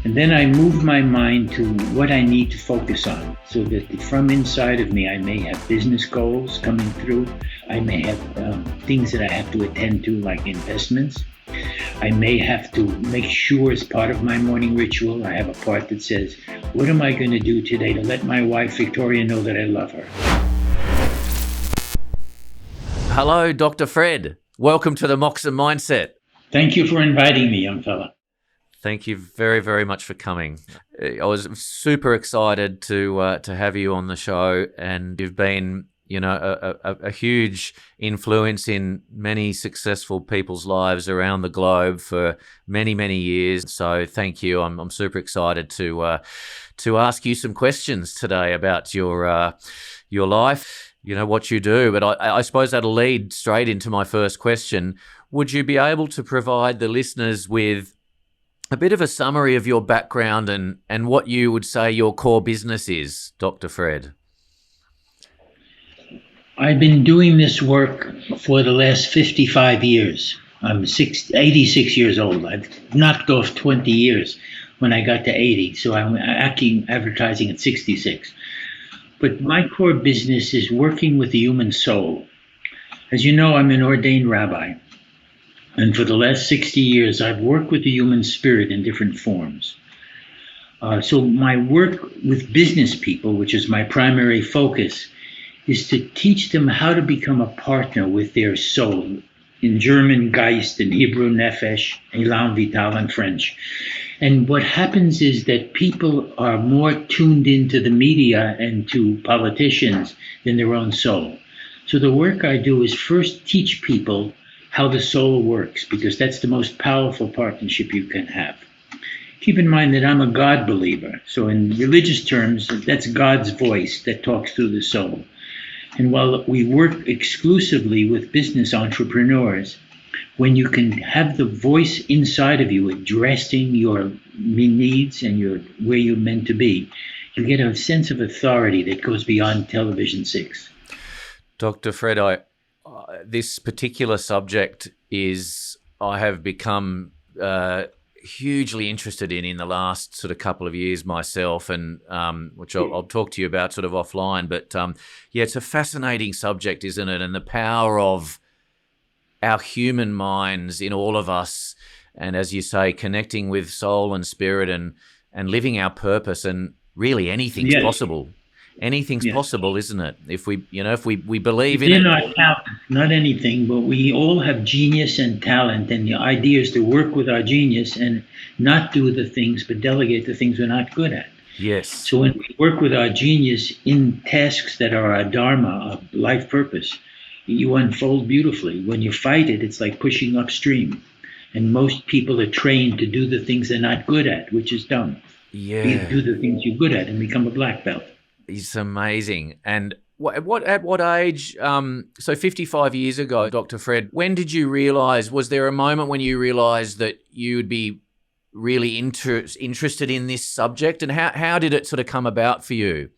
And then I move my mind to what I need to focus on so that from inside of me, I may have business goals coming through. I may have things that I have to attend to, like investments. I may have to make sure as part of my morning ritual, I have a part that says, what am I going to do today to let my wife, Victoria, know that I love her? Hello, Dr. Fred. Welcome to the Moxa Mindset. Thank you for inviting me, young fella. Thank you very, very much for coming. I was super excited to have you on the show, and you've been, a huge influence in many successful people's lives around the globe for many, many years. So thank you. I'm super excited to ask you some questions today about your life, what you do. But I suppose that'll lead straight into my first question. Would you be able to provide the listeners with a bit of a summary of your background and what you would say your core business is, Dr. Fred? I've been doing this work for the last 55 years. I'm 86 years old. I've knocked off 20 years when I got to 80, so I'm acting advertising at 66. But my core business is working with the human soul. As you know, I'm an ordained rabbi. And for the last 60 years, I've worked with the human spirit in different forms. So my work with business people, which is my primary focus, is to teach them how to become a partner with their soul. In German, Geist, in Hebrew, Nefesh, Elan Vital, in French. And what happens is that people are more tuned into the media and to politicians than their own soul. So the work I do is first teach people how the soul works, because that's the most powerful partnership you can have. Keep in mind that I'm a God believer. So in religious terms, that's God's voice that talks through the soul. And while we work exclusively with business entrepreneurs, when you can have the voice inside of you addressing your needs and where you're meant to be, you get a sense of authority that goes beyond television 6. Dr. Fred, this particular subject I have become hugely interested in the last sort of couple of years myself, and which I'll talk to you about sort of offline. But it's a fascinating subject, isn't it? And the power of our human minds in all of us, and as you say, connecting with soul and spirit and living our purpose, and really anything's possible. Anything's possible, isn't it? If we believe in it. Not talent, not anything, but we all have genius and talent, and the idea is to work with our genius and not do the things, but delegate the things we're not good at. Yes. So when we work with our genius in tasks that are our dharma, our life purpose, you unfold beautifully. When you fight it, it's like pushing upstream. And most people are trained to do the things they're not good at, which is dumb. Yeah. You do the things you're good at and become a black belt. It's amazing. And at what age, so 55 years ago, Dr. Fred, when did you realise, was there a moment when you realised that you would be really interested in this subject? And how did it sort of come about for you?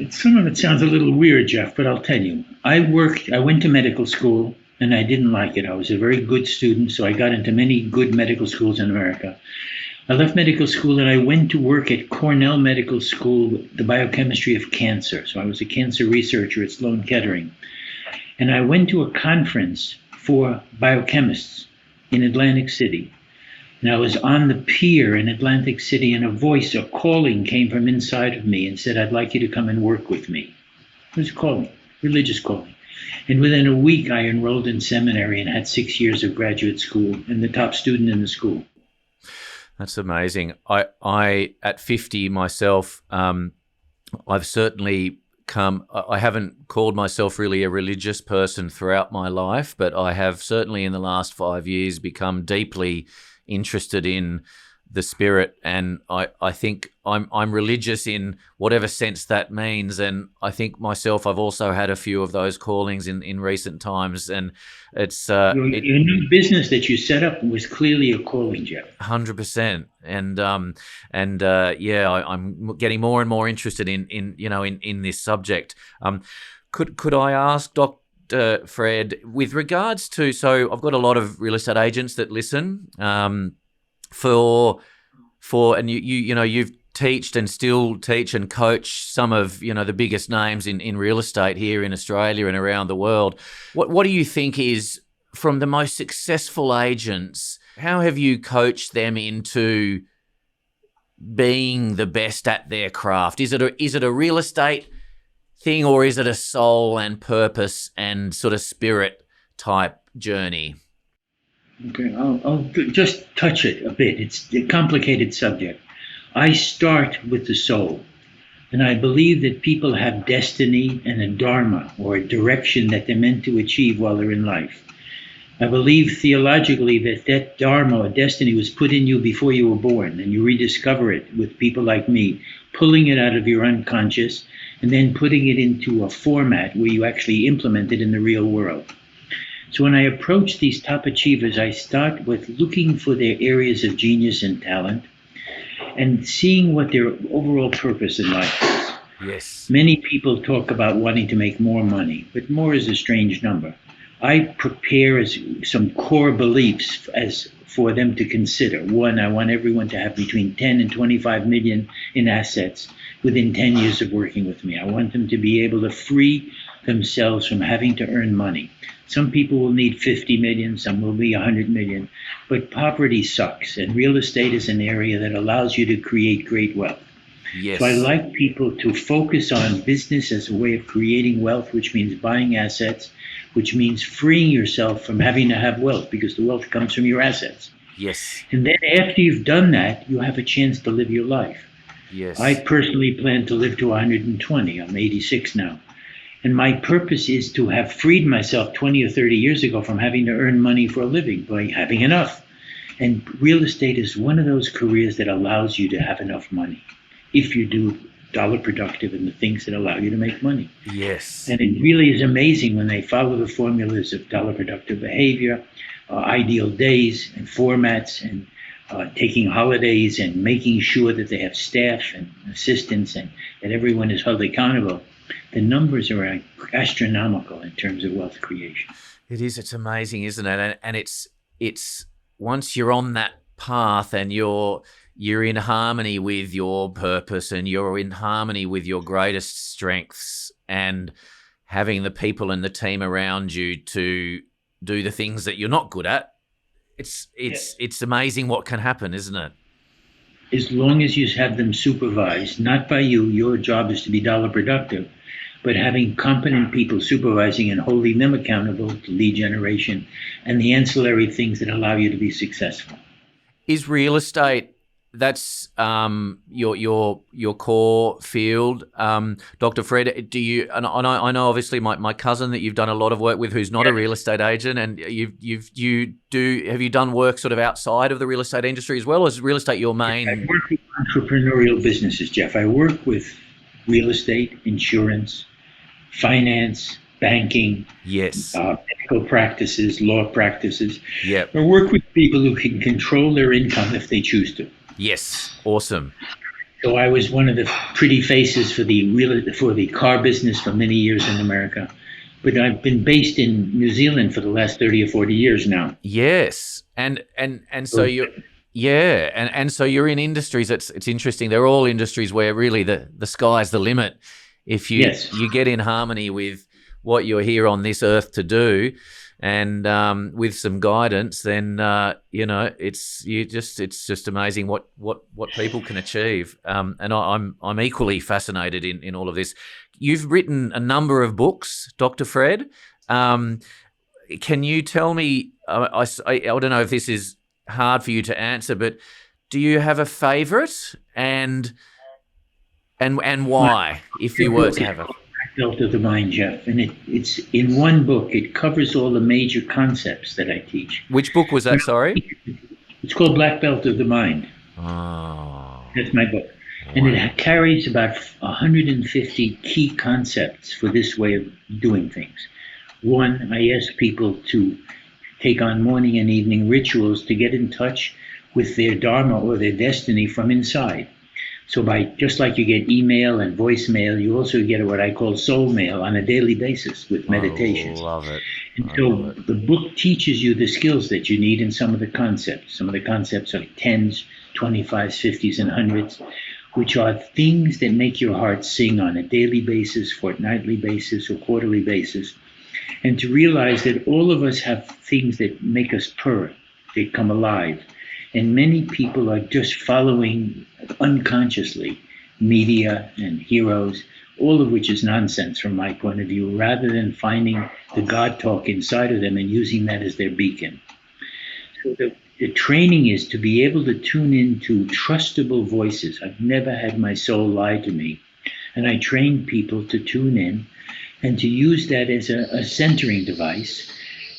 Some of it sounds a little weird, Jeff, but I'll tell you. I went to medical school and I didn't like it. I was a very good student, so I got into many good medical schools in America. I left medical school and I went to work at Cornell Medical School, the biochemistry of cancer. So I was a cancer researcher at Sloan Kettering. And I went to a conference for biochemists in Atlantic City. And I was on the pier in Atlantic City, and a calling came from inside of me and said, I'd like you to come and work with me. It was a calling, religious calling. And within a week, I enrolled in seminary and had 6 years of graduate school and the top student in the school. That's amazing. I at 50 myself, I've certainly I haven't called myself really a religious person throughout my life, but I have certainly in the last 5 years become deeply interested in the spirit, and I think I'm religious in whatever sense that means, and I think myself I've also had a few of those callings in recent times, and it's your new business that you set up was clearly a calling, Jeff. 100%, and I'm getting more and more interested in this subject. Could I ask Dr. Fred, with regards to, so I've got a lot of real estate agents that listen, for and you've teached and still teach and coach some of the biggest names in real estate here in Australia and around the world. What do you think is, from the most successful agents, how have you coached them into being the best at their craft? Is it a real estate thing, or is it a soul and purpose and sort of spirit type journey? Okay, I'll just touch it a bit. It's a complicated subject. I start with the soul, and I believe that people have destiny and a dharma, or a direction that they're meant to achieve while they're in life. I believe theologically that dharma or destiny was put in you before you were born, and you rediscover it with people like me, pulling it out of your unconscious and then putting it into a format where you actually implement it in the real world. So when I approach these top achievers, I start with looking for their areas of genius and talent and seeing what their overall purpose in life is. Yes. Many people talk about wanting to make more money, but more is a strange number. I prepare as some core beliefs as for them to consider. One, I want everyone to have between 10 and 25 million in assets within 10 years of working with me. I want them to be able to free themselves from having to earn money. Some people will need 50 million, some will be 100 million, but poverty sucks, and real estate is an area that allows you to create great wealth. Yes. So I like people to focus on business as a way of creating wealth, which means buying assets, which means freeing yourself from having to have wealth, because the wealth comes from your assets. Yes. And then after you've done that, you have a chance to live your life. Yes. I personally plan to live to 120. I'm 86 now. And my purpose is to have freed myself 20 or 30 years ago from having to earn money for a living by having enough. And real estate is one of those careers that allows you to have enough money if you do dollar productive and the things that allow you to make money. Yes. And it really is amazing when they follow the formulas of dollar productive behavior, ideal days and formats, and taking holidays and making sure that they have staff and assistants and that everyone is held accountable. The numbers are astronomical in terms of wealth creation. It is. It's amazing, isn't it? And it's once you're on that path and you're in harmony with your purpose and you're in harmony with your greatest strengths, and having the people and the team around you to do the things that you're not good at, it's amazing what can happen, isn't it? As long as you have them supervised, not by you, your job is to be dollar productive, but having competent people supervising and holding them accountable to lead generation and the ancillary things that allow you to be successful. Is real estate, that's your core field, Dr. Fred? Do you? And I know obviously my cousin that you've done a lot of work with, who's not a real estate agent, and have you done work sort of outside of the real estate industry as well, or is real estate your main? I work with entrepreneurial businesses, Jeff. I work with real estate, insurance, finance, banking, yes, medical practices, law practices. Yep. I work with people who can control their income if they choose to. Yes, awesome. So I was one of the pretty faces for the car business for many years in America, but I've been based in New Zealand for the last 30 or 40 years now. Yes, and so you're. Yeah, and so you're in industries. It's interesting. They're all industries where really the sky's the limit. If you get in harmony with what you're here on this earth to do, and with some guidance, then it's just amazing what people can achieve. And I'm equally fascinated in all of this. You've written a number of books, Dr. Fred. Can you tell me? I don't know if this is hard for you to answer, but do you have a favorite, and why, if you were to have a? Black Belt of the Mind, Jeff, and it's in one book. It covers all the major concepts that I teach. Which book was that? Sorry, it's called Black Belt of the Mind. Oh, that's my book, and it carries about 150 key concepts for this way of doing things. One, I ask people to take on morning and evening rituals to get in touch with their dharma or their destiny from inside. So by just like you get email and voicemail, you also get what I call soul mail on a daily basis with I meditations. love it. And I love so it. the book teaches you the skills that you need in some of the concepts. Some of the concepts are tens, 25s, 50s, and hundreds, which are things that make your heart sing on a daily basis, fortnightly basis, or quarterly basis. And to realize that all of us have things that make us purr, they come alive. And many people are just following unconsciously media and heroes, all of which is nonsense from my point of view, rather than finding the God talk inside of them and using that as their beacon. So the training is to be able to tune into trustable voices. I've never had my soul lie to me. And I train people to tune in and to use that as a centering device,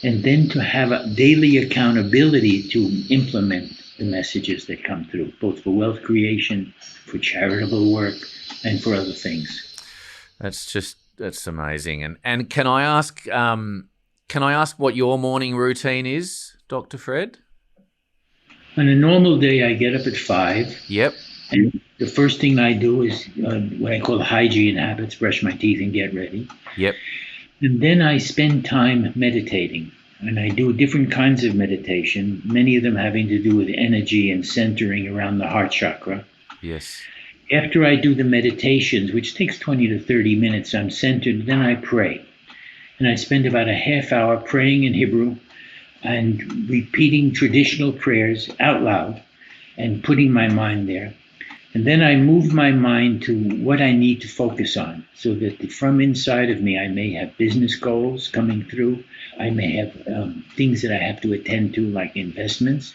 and then to have a daily accountability to implement the messages that come through, both for wealth creation, for charitable work, and for other things. That's amazing. And can I ask what your morning routine is, Dr. Fred? On a normal day, I get up at 5, Yep. and the first thing I do is what I call hygiene habits, brush my teeth and get ready. Yep. And then I spend time meditating. And I do different kinds of meditation, many of them having to do with energy and centering around the heart chakra. Yes. After I do the meditations, which takes 20 to 30 minutes, I'm centered, then I pray. And I spend about a half hour praying in Hebrew and repeating traditional prayers out loud and putting my mind there. And then I move my mind to what I need to focus on, so that from inside of me, I may have business goals coming through. I may have things that I have to attend to, like investments.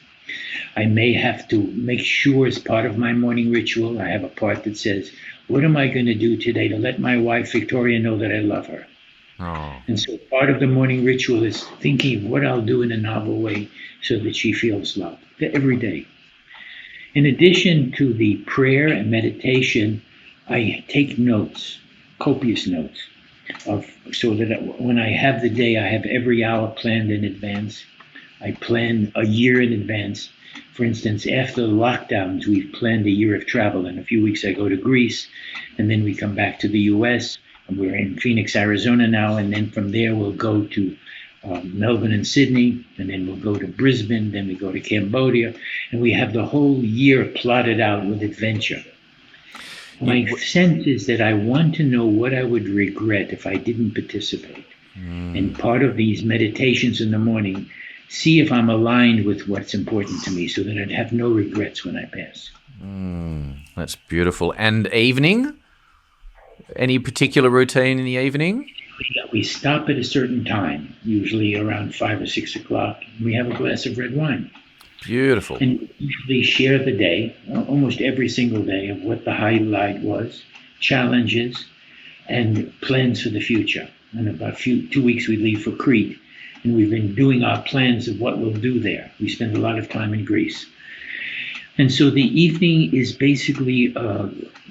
I may have to make sure, as part of my morning ritual, I have a part that says, what am I going to do today to let my wife, Victoria, know that I love her? Oh. And so part of the morning ritual is thinking of what I'll do in a novel way so that she feels loved every day. In addition to the prayer and meditation, I take notes, copious notes, so that when I have the day, I have every hour planned in advance. I plan a year in advance. For instance, after the lockdowns, we've planned a year of travel. In a few weeks, I go to Greece, and then we come back to the U.S. And we're in Phoenix, Arizona now, and then from there we'll go to Melbourne and Sydney, and then we'll go to Brisbane, then we go to Cambodia, and we have the whole year plotted out with adventure. My sense is that I want to know what I would regret if I didn't participate. And part of these meditations in the morning, see if I'm aligned with what's important to me so that I'd have no regrets when I pass. That's beautiful. And evening? Any particular routine in the evening? We stop at a certain time, usually around 5 or 6 o'clock. And we have a glass of red wine. Beautiful. And we usually share the day, almost every single day, of what the highlight was, challenges, and plans for the future. In about 2 weeks, we leave for Crete. And we've been doing our plans of what we'll do there. We spend a lot of time in Greece. And so the evening is basically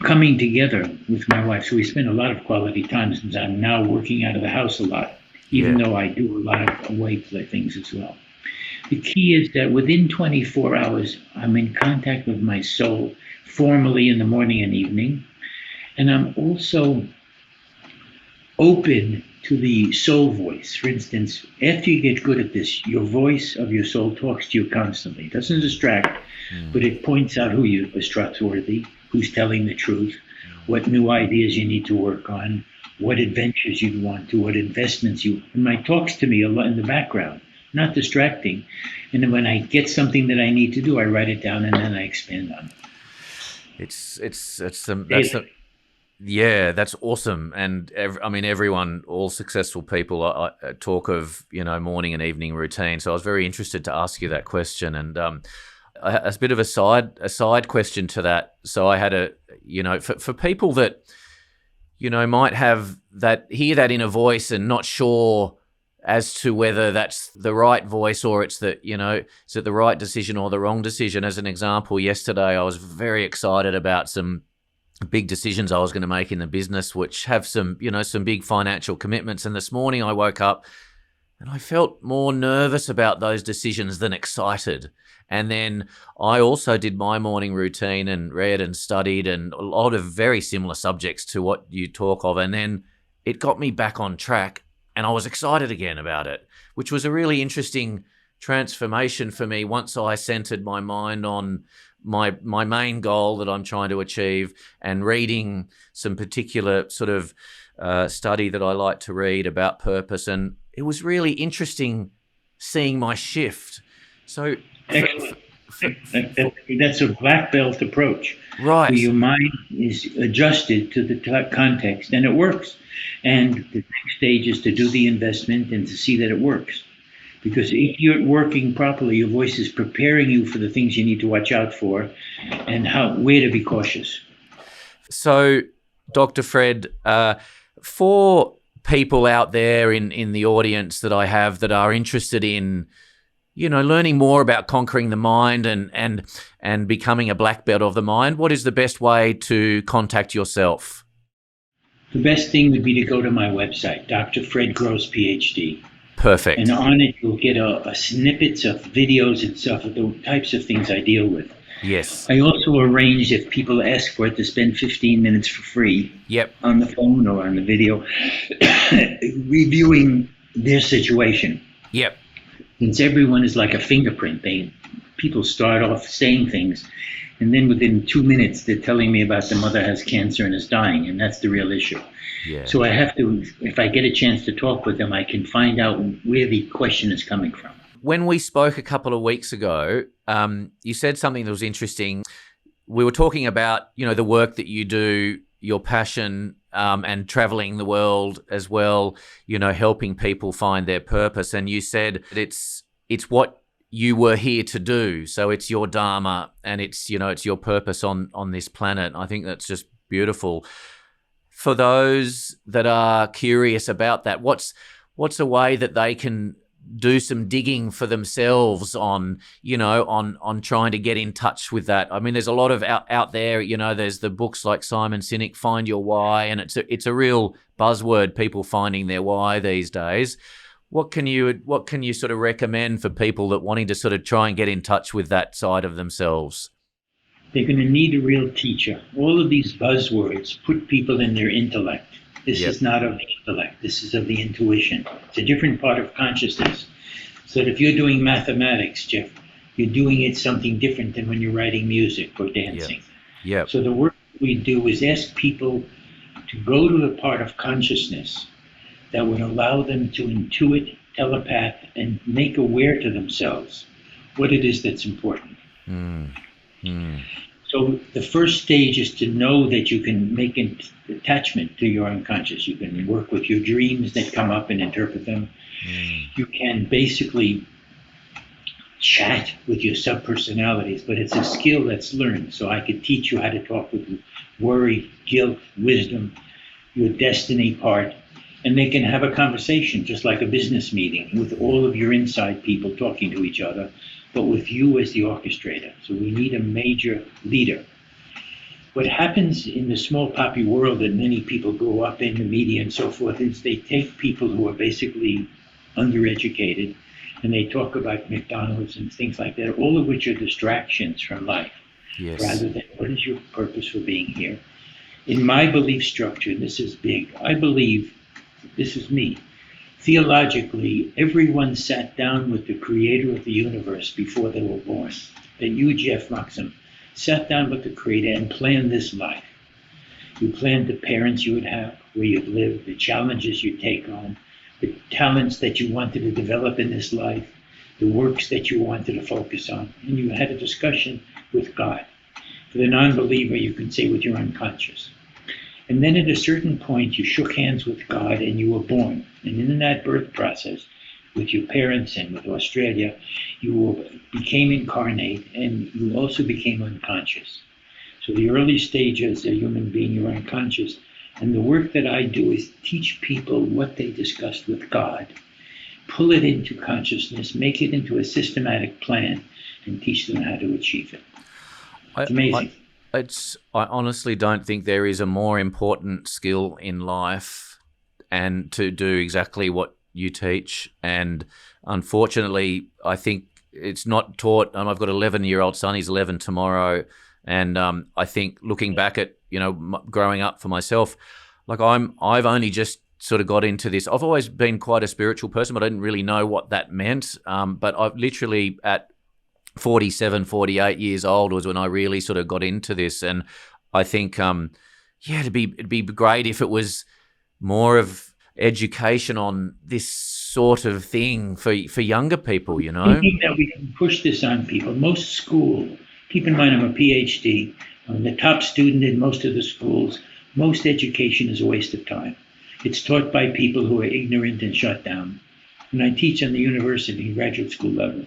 coming together with my wife. So we spend a lot of quality time, since I'm now working out of the house a lot, even though I do a lot of away things as well. The key is that within 24 hours, I'm in contact with my soul formally in the morning and evening. And I'm also open to the soul voice. For instance, after you get good at this, your voice of your soul talks to you constantly. It doesn't distract, but it points out who is trustworthy, who's telling the truth, what new ideas you need to work on, what adventures you'd want to, what investments you. And it talks to me a lot in the background, not distracting. And then when I get something that I need to do, I write it down and then I expand on it. Yeah, that's awesome. And everyone, all successful people talk of, morning and evening routine. So I was very interested to ask you that question. And a bit of a side question to that. So I had for people that, might have hear that inner voice and not sure as to whether that's the right voice or it's is it the right decision or the wrong decision. As an example, yesterday I was very excited about some big decisions I was going to make in the business, which have some big financial commitments. And this morning I woke up And I felt more nervous about those decisions than excited. And then I also did my morning routine and read and studied and a lot of very similar subjects to what you talk of. And then it got me back on track and I was excited again about it, which was a really interesting transformation for me once I centered my mind on my main goal that I'm trying to achieve and reading some particular sort of study that I like to read about purpose. And it was really interesting seeing my shift. So Excellent. That's a black belt approach, right. where your mind is adjusted to the context, and it works. And the next stage is to do the investment and to see that it works. Because if you're working properly, your voice is preparing you for the things you need to watch out for, and where to be cautious. So, Dr. Fred, for people out there in the audience that I have that are interested in, learning more about conquering the mind and becoming a black belt of the mind, what is the best way to contact yourself? The best thing would be to go to my website, Dr. Fred Grosse, PhD. Perfect. And on it, you'll get a snippets of videos and stuff of the types of things I deal with. Yes. I also arrange, if people ask for it, to spend 15 minutes for free. Yep. On the phone or on the video, reviewing their situation. Yep. Since everyone is like a fingerprint, people start off saying things, and then within 2 minutes, they're telling me about the mother has cancer and is dying, and that's the real issue. Yeah. So I have to, if I get a chance to talk with them, I can find out where the question is coming from. When we spoke a couple of weeks ago, you said something that was interesting. We were talking about, the work that you do, your passion, and traveling the world as well, helping people find their purpose. And you said that it's what you were here to do. So it's your dharma and it's your purpose on this planet. I think that's just beautiful. For those that are curious about that, what's a way that they can do some digging for themselves on trying to get in touch with that? I mean, there's a lot of out there, there's the books like Simon Sinek, Find Your Why, and it's a real buzzword, people finding their why these days. What can you sort of recommend for people that wanting to sort of try and get in touch with that side of themselves? They're going to need a real teacher. All of these buzzwords put people in their intellect. This is not of the intellect. This is of the intuition. It's a different part of consciousness. So that if you're doing mathematics, Jeff, you're doing it something different than when you're writing music or dancing. Yeah. So the work we do is ask people to go to the part of consciousness that would allow them to intuit, telepath, and make aware to themselves what it is that's important. So the first stage is to know that you can make an attachment to your unconscious. You can work with your dreams that come up and interpret them. You can basically chat with your subpersonalities, but it's a skill that's learned. So I could teach you how to talk with worry, guilt, wisdom, your destiny part, and they can have a conversation just like a business meeting with all of your inside people talking to each other, but with you as the orchestrator. So we need a major leader. What happens in the small poppy world that many people grow up in, the media and so forth, is they take people who are basically undereducated and they talk about McDonald's and things like that, all of which are distractions from life, rather than what is your purpose for being here. In my belief structure, this is big. I believe, this is me, theologically, everyone sat down with the creator of the universe before they were born. That you, Jeff Maxim, sat down with the creator and planned this life. You planned the parents you would have, where you'd live, the challenges you'd take on, the talents that you wanted to develop in this life, the works that you wanted to focus on. And you had a discussion with God. For the non-believer, you can say with your unconscious. And then at a certain point, you shook hands with God and you were born. And in that birth process, with your parents and with Australia, you became incarnate and you also became unconscious. So the early stage as a human being, you're unconscious. And the work that I do is teach people what they discussed with God, pull it into consciousness, make it into a systematic plan, and teach them how to achieve it. It's amazing. I honestly don't think there is a more important skill in life and to do exactly what you teach. And unfortunately, I think it's not taught. I've got an 11-year-old son. He's 11 tomorrow. And I think looking back at, growing up for myself, like I've only just sort of got into this. I've always been quite a spiritual person, but I didn't really know what that meant. But I've literally at 47, 48 years old was when I really sort of got into this. And I think, it'd be great if it was more of education on this sort of thing for younger people, I think that we can push this on people. Most school, keep in mind I'm a PhD, I'm the top student in most of the schools. Most education is a waste of time. It's taught by people who are ignorant and shut down. And I teach on the university, graduate school level.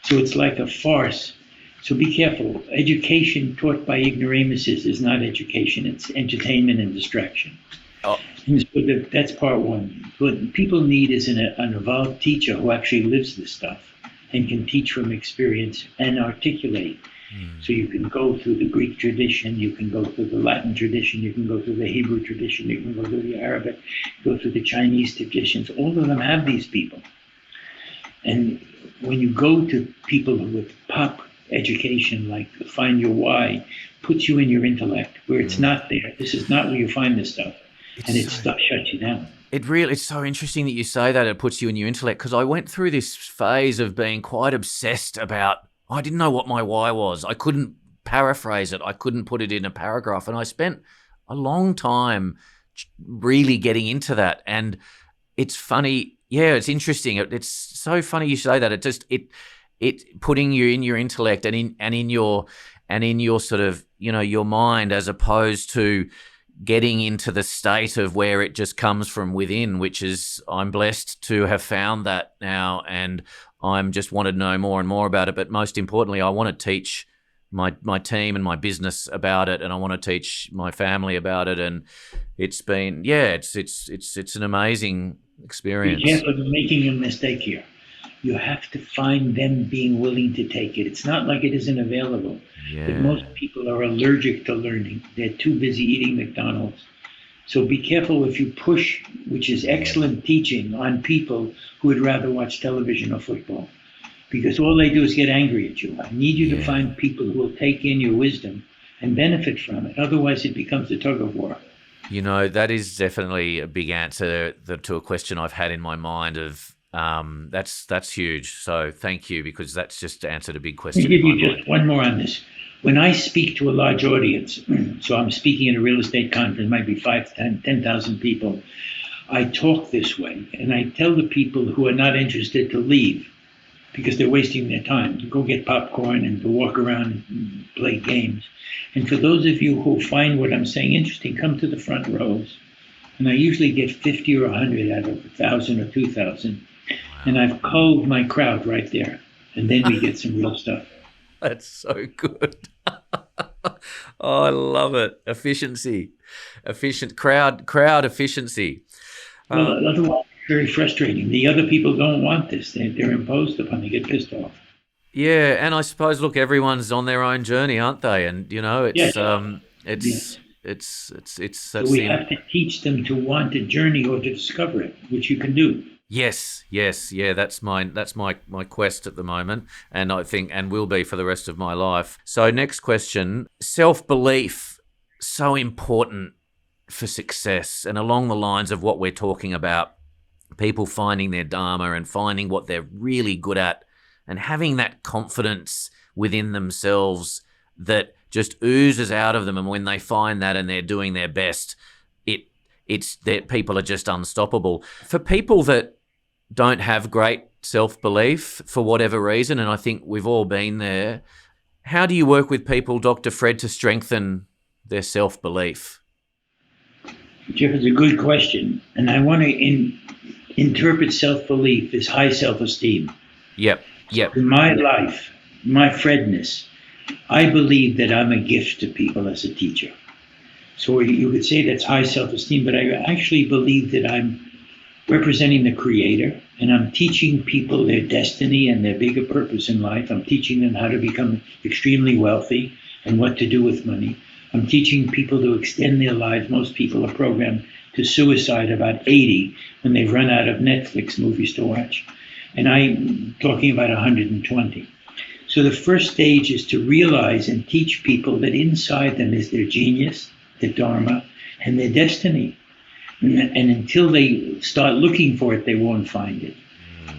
So it's like a farce. So be careful. Education taught by ignoramuses is not education. It's entertainment and distraction. Oh. And so that's part one. What people need is an evolved teacher who actually lives this stuff and can teach from experience and articulate. So you can go through the Greek tradition, you can go through the Latin tradition, you can go through the Hebrew tradition, you can go through the Arabic, go through the Chinese traditions. All of them have these people. And when you go to people with pop education, like Find Your Why, puts you in your intellect where it's not there. This is not where you find this stuff. Stuff shuts you down. It's so interesting that you say that it puts you in your intellect, because I went through this phase of being quite obsessed about, I didn't know what my why was. I couldn't paraphrase it. I couldn't put it in a paragraph. And I spent a long time really getting into that. And it's funny. Yeah, it's interesting. It's so funny you say that. It putting you in your intellect and in your sort of, your mind, as opposed to getting into the state of where it just comes from within, which is, I'm blessed to have found that now, and I'm just want to know more and more about it. But most importantly, I want to teach my team and my business about it, and I want to teach my family about it. And it's been, it's an amazing experience. Be careful of making a mistake here. You have to find them being willing to take it. It's not like it isn't available. Yeah. But most people are allergic to learning. They're too busy eating McDonald's. So be careful if you push, which is excellent teaching, on people who would rather watch television or football, because all they do is get angry at you. I need you to find people who will take in your wisdom and benefit from it. Otherwise, it becomes a tug of war. That is definitely a big answer to a question I've had in my mind of, that's huge. So thank you, because that's just answered a big question. I'll give you just one more on this. When I speak to a large audience, so I'm speaking at a real estate conference, might be 5,000 to 10,000 people, I talk this way, and I tell the people who are not interested to leave because they're wasting their time, to go get popcorn and to walk around and play games. And for those of you who find what I'm saying interesting, come to the front rows. And I usually get 50 or 100 out of 1,000 or 2,000. And I've culled my crowd right there. And then we get some real stuff. That's so good. Oh, I love it. Efficiency. Efficient crowd efficiency. Well, otherwise, it's very frustrating. The other people don't want this. They're imposed upon. They get pissed off. Yeah, and I suppose, look, everyone's on their own journey, aren't they? And it's So we have to teach them to want a journey or to discover it, which you can do. Yes, yeah, that's my quest at the moment, and I think and will be for the rest of my life. So next question, self-belief, so important for success, and along the lines of what we're talking about, people finding their dharma and finding what they're really good at and having that confidence within themselves that just oozes out of them, and when they find that and they're doing their best, it's that people are just unstoppable. For people that don't have great self-belief for whatever reason, and I think we've all been there, how do you work with people, Dr. Fred, to strengthen their self-belief? Jeff, it's a good question, and I want to interpret self-belief as high self-esteem. Yep. In my life, my Fredness, I believe that I'm a gift to people as a teacher. So you could say that's high self-esteem, but I actually believe that I'm representing the Creator, and I'm teaching people their destiny and their bigger purpose in life. I'm teaching them how to become extremely wealthy and what to do with money. I'm teaching people to extend their lives. Most people are programmed to suicide about 80 when they've run out of Netflix movies to watch. And I'm talking about 120. So the first stage is to realize and teach people that inside them is their genius, their dharma, and their destiny. And until they start looking for it, they won't find it.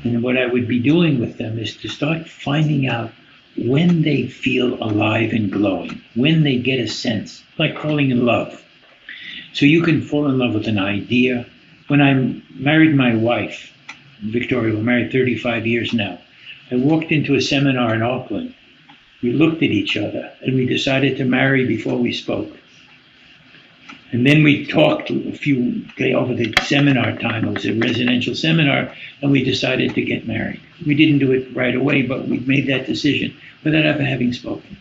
And what I would be doing with them is to start finding out when they feel alive and glowing, when they get a sense, like falling in love. So you can fall in love with an idea. When I married my wife, Victoria, we're married 35 years now, I walked into a seminar in Auckland. We looked at each other and we decided to marry before we spoke. And then we talked over the seminar time. It was a residential seminar, and we decided to get married. We didn't do it right away, but we made that decision without ever having spoken.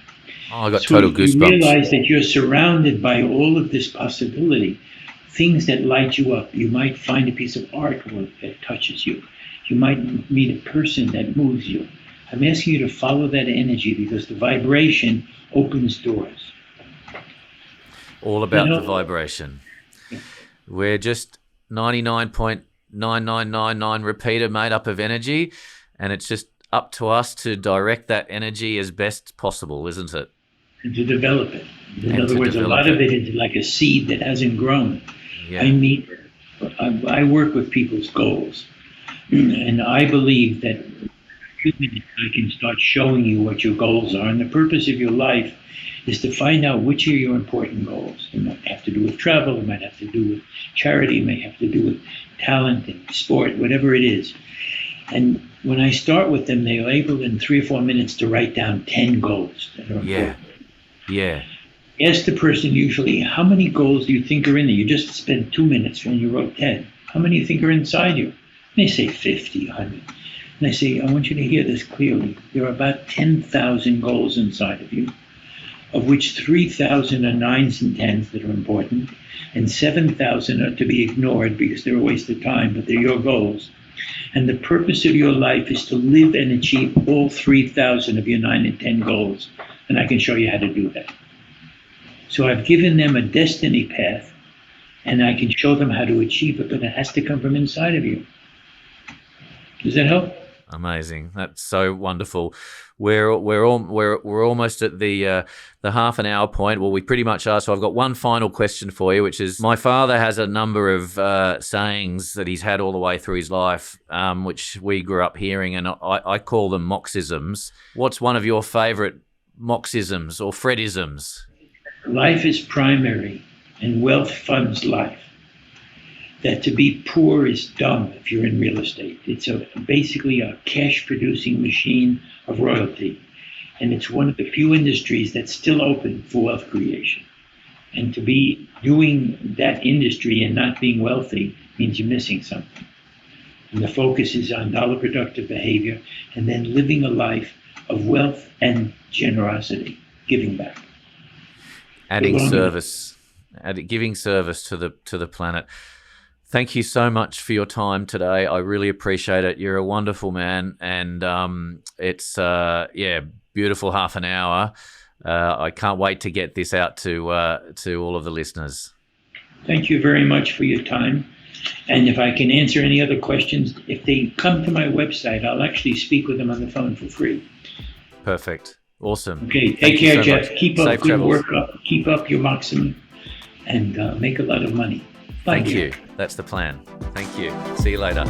Oh, I got total goosebumps. You realize that you're surrounded by all of this possibility, things that light you up. You might find a piece of artwork that touches you. You might meet a person that moves you. I'm asking you to follow that energy because the vibration opens doors. All about the vibration. We're just 99.9999 repeater made up of energy, and it's just up to us to direct that energy as best possible, isn't it? And to develop it. In other words, a lot of it is like a seed that hasn't grown. Yeah. I work with people's goals, and I believe that in a few minutes I can start showing you what your goals are, and the purpose of your life is to find out which are your important goals. It might have to do with travel, it might have to do with charity, it may have to do with talent and sport, whatever it is. And when I start with them, they're able in 3 or 4 minutes to write down 10 goals that are important. Yeah. Ask the person usually, how many goals do you think are in there? You just spent 2 minutes when you wrote 10. How many do you think are inside you? And they say 50, 100. And I say, I want you to hear this clearly. There are about 10,000 goals inside of you, of which 3,000 are 9s and 10s that are important, and 7,000 are to be ignored because they're a waste of time, but they're your goals. And the purpose of your life is to live and achieve all 3,000 of your 9 and 10 goals, and I can show you how to do that. So I've given them a destiny path, and I can show them how to achieve it, but it has to come from inside of you. Does that help? Amazing. That's so wonderful. We're almost at the half an hour point. Well, we pretty much are. So I've got one final question for you, which is my father has a number of sayings that he's had all the way through his life, which we grew up hearing, and I call them moxisms. What's one of your favorite moxisms or Fredisms? Life is primary, and wealth funds life. That to be poor is dumb if you're in real estate. It's basically a cash-producing machine of royalty. And it's one of the few industries that's still open for wealth creation. And to be doing that industry and not being wealthy means you're missing something. And the focus is on dollar productive behavior and then living a life of wealth and generosity, giving back. Giving service to the planet. Thank you so much for your time today. I really appreciate it. You're a wonderful man, and it's beautiful half an hour. I can't wait to get this out to all of the listeners. Thank you very much for your time. And if I can answer any other questions, if they come to my website, I'll actually speak with them on the phone for free. Perfect. Awesome. Okay. Take care, Jeff. Much. Keep up Safe good travels. work up. Keep up your maximum, and make a lot of money. Bye, Thank you. That's the plan. Thank you. See you later.